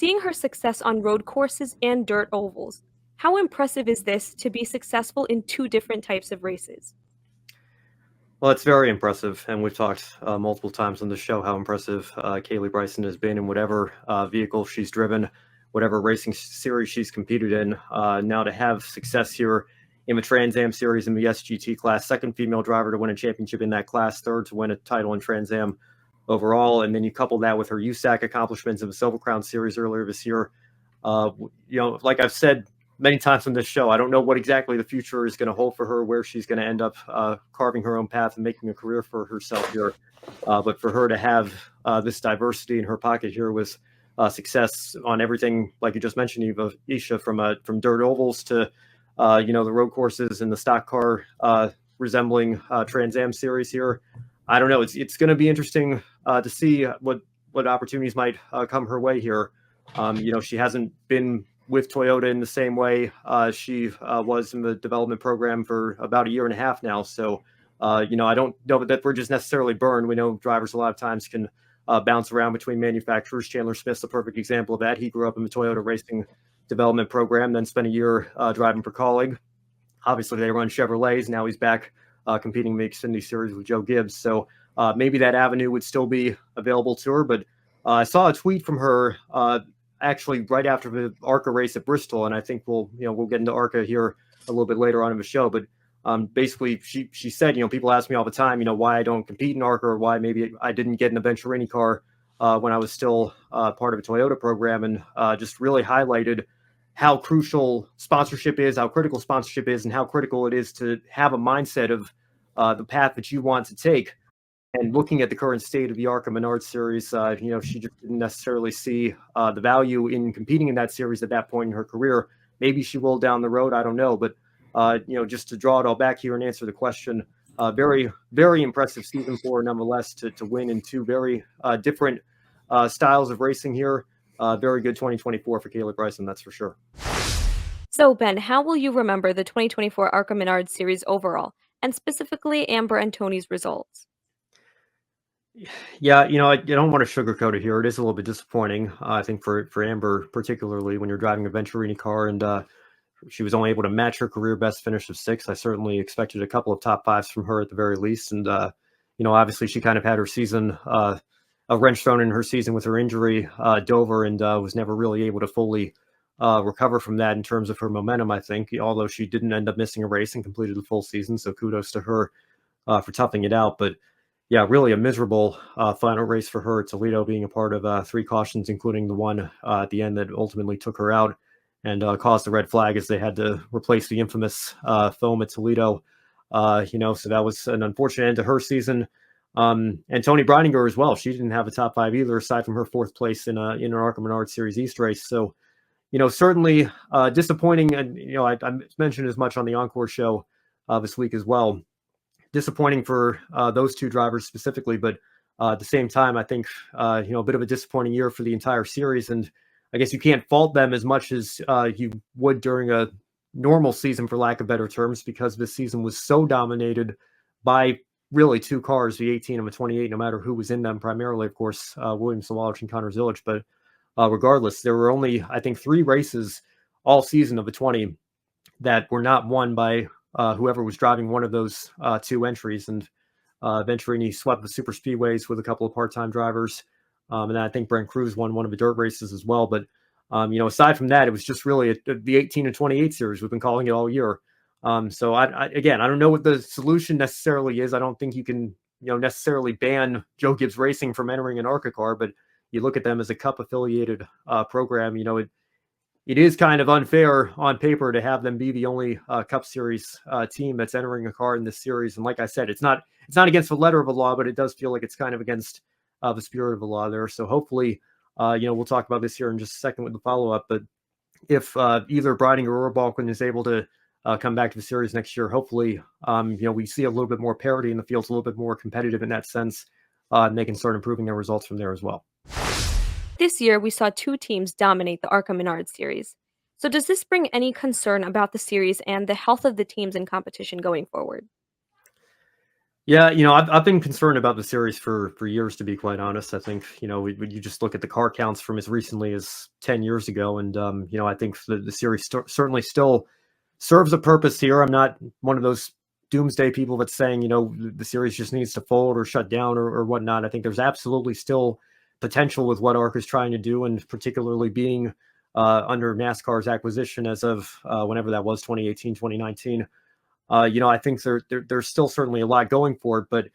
Seeing her success on road courses and dirt ovals, how impressive is this to be successful in two different types of races? Well, it's very impressive, and we've talked multiple times on the show how impressive Kaylee Bryson has been in whatever vehicle she's driven, whatever racing series she's competed in. Now to have success here in the Trans-Am Series in the SGT class, second female driver to win a championship in that class, third to win a title in Trans-Am overall, and then you couple that with her USAC accomplishments in the Silver Crown Series earlier this year. Like I've said many times on this show, I don't know what exactly the future is going to hold for her, where she's going to end up carving her own path and making a career for herself here. But for her to have this diversity in her pocket here with success on everything, like you just mentioned, Isha, from dirt ovals to the road courses and the stock car resembling Trans-Am Series here. I don't know. It's going to be interesting to see what opportunities might come her way here. She hasn't been with Toyota in the same way she was in the development program for about a year and a half now. So, I don't know that we're just necessarily burned. We know drivers a lot of times can bounce around between manufacturers. Chandler Smith's a perfect example of that. He grew up in the Toyota racing development program, then spent a year driving for Colleague. Obviously, they run Chevrolets. Now he's back competing in the Xfinity Series with Joe Gibbs. So maybe that avenue would still be available to her. But I saw a tweet from her actually right after the ARCA race at Bristol, and I think we'll get into ARCA here a little bit later on in the show. But basically, she said, people ask me all the time, why I don't compete in ARCA or why maybe I didn't get in a Venturini car when I was still part of a Toyota program, and just really highlighted how crucial sponsorship is, how critical sponsorship is, and how critical it is to have a mindset of the path that you want to take. And looking at the current state of the ARCA Menards Series, she just didn't necessarily see the value in competing in that series at that point in her career. Maybe she will down the road. I don't know. But, just to draw it all back here and answer the question, very, very impressive season for her, nonetheless, to win in two very different styles of racing here. Very good 2024 for Kaylee Bryson, that's for sure. So, Ben, how will you remember the 2024 ARCA Menards Series overall, and specifically Amber and Tony's results? Yeah, I don't want to sugarcoat it here. It is a little bit disappointing, I think, for Amber, particularly when you're driving a Venturini car, and she was only able to match her career best finish of 6th. I certainly expected a couple of top 5s from her at the very least. And, obviously she kind of had her season, a wrench thrown in her season with her injury, Dover, and was never really able to fully recover from that in terms of her momentum, I think, although she didn't end up missing a race and completed the full season. So kudos to her for toughing it out. But yeah, really a miserable final race for her at Toledo, being a part of 3 cautions, including the one at the end that ultimately took her out and caused the red flag as they had to replace the infamous foam at Toledo. So that was an unfortunate end to her season. And Tony Breininger as well. She didn't have a top 5 either, aside from her 4th place in an ARCA Menards Series East race. So, certainly disappointing. And, I mentioned as much on the Encore show this week as well. Disappointing for those 2 drivers specifically, but at the same time, I think, a bit of a disappointing year for the entire series. And I guess you can't fault them as much as you would during a normal season, for lack of better terms, because this season was so dominated by really 2 cars, the 18 and the 28, no matter who was in them, primarily, of course, William Sawalich and Connor Zilic. But regardless, there were only, I think, 3 races all season of the 20 that were not won by whoever was driving one of those 2 entries. And Venturini swept the super speedways with a couple of part-time drivers. And I think Brent Cruz won one of the dirt races as well. But, aside from that, it was just really the 18 and 28 series. We've been calling it all year. So I don't know what the solution necessarily is. I don't think you can, necessarily ban Joe Gibbs Racing from entering an ARCA car, but you look at them as a Cup affiliated program, it is kind of unfair on paper to have them be the only Cup Series team that's entering a car in this series. And like I said, it's not against the letter of the law, but it does feel like it's kind of against the spirit of the law there. So hopefully, we'll talk about this here in just a second with the follow-up. But if either Breidinger or Balkin is able to come back to the series next year, hopefully, we see a little bit more parity in the field, a little bit more competitive in that sense, and they can start improving their results from there as well. This year, we saw 2 teams dominate the ARCA Menards Series. So does this bring any concern about the series and the health of the teams in competition going forward? Yeah, I've been concerned about the series for years, to be quite honest. I think, when you just look at the car counts from as recently as 10 years ago, and I think the series certainly still serves a purpose here. I'm not one of those doomsday people that's saying, the series just needs to fold or shut down or whatnot. I think there's absolutely still potential with what ARC is trying to do, and particularly being under NASCAR's acquisition as of whenever that was, 2018, 2019. I think there's still certainly a lot going for it, but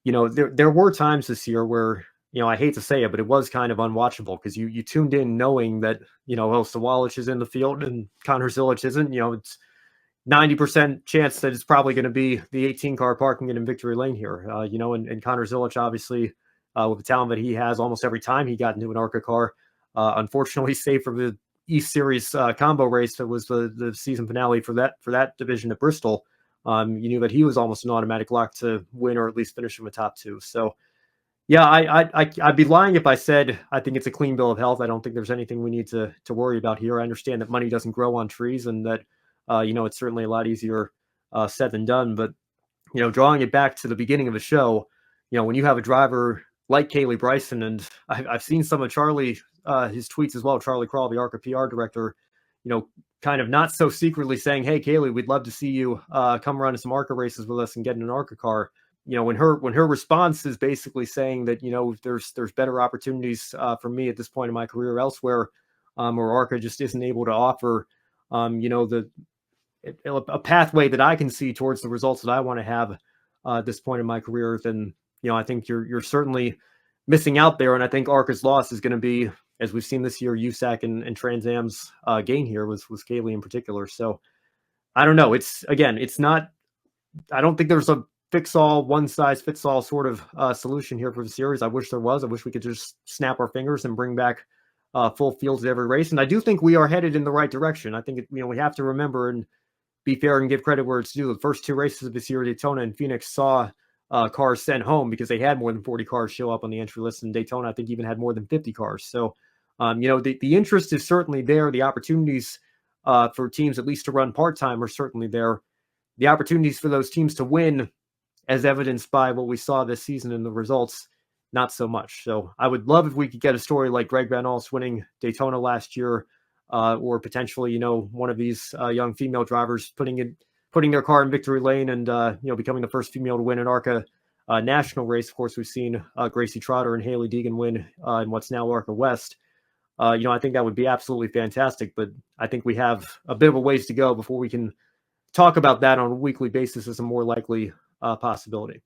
there were times this year where, I hate to say it, but it was kind of unwatchable because you tuned in knowing that, oh, Sawalich is in the field and Connor Zilic isn't. It's 90% chance that it's probably going to be the 18 car parking it in victory lane here. And Connor Zilic, obviously, with the talent that he has, almost every time he got into an ARCA car, unfortunately, save for the East Series combo race that was the season finale for that division at Bristol. You knew that he was almost an automatic lock to win or at least finish in the top two. So yeah, I'd be lying if I said I think it's a clean bill of health. I don't think there's anything we need to worry about here. I understand that money doesn't grow on trees, and that it's certainly a lot easier said than done. But drawing it back to the beginning of the show, when you have a driver like Kaylee Bryson, and I've seen some of Charlie his tweets as well. Charlie Crawl, the ARCA PR director, kind of not so secretly saying, "Hey, Kaylee, we'd love to see you come run some ARCA races with us and get in an ARCA car." When her response is basically saying that there's better opportunities for me at this point in my career elsewhere, or ARCA just isn't able to offer the a pathway that I can see towards the results that I want to have at this point in my career, then I think you're certainly missing out there. And I think ARCA's loss is going to be, as we've seen this year, USAC and Trans-Am's gain here was Kaylee in particular. So I don't know. It's not. I don't think there's a fix-all, one-size-fits-all sort of solution here for the series. I wish there was. I wish we could just snap our fingers and bring back full fields at every race. And I do think we are headed in the right direction. I think we have to remember and be fair and give credit where it's due. The first two races of this year, Daytona and Phoenix, saw cars sent home because they had more than 40 cars show up on the entry list. And Daytona, I think, even had more than 50 cars. So, the interest is certainly there. The opportunities for teams at least to run part-time are certainly there. The opportunities for those teams to win, as evidenced by what we saw this season in the results, not so much. So I would love if we could get a story like Greg Van Alst winning Daytona last year, or potentially, one of these young female drivers putting their car in victory lane and becoming the first female to win an ARCA national race. Of course, we've seen Gracie Trotter and Haley Deegan win in what's now ARCA West. I think that would be absolutely fantastic, but I think we have a bit of a ways to go before we can talk about that on a weekly basis as a more likely possibility.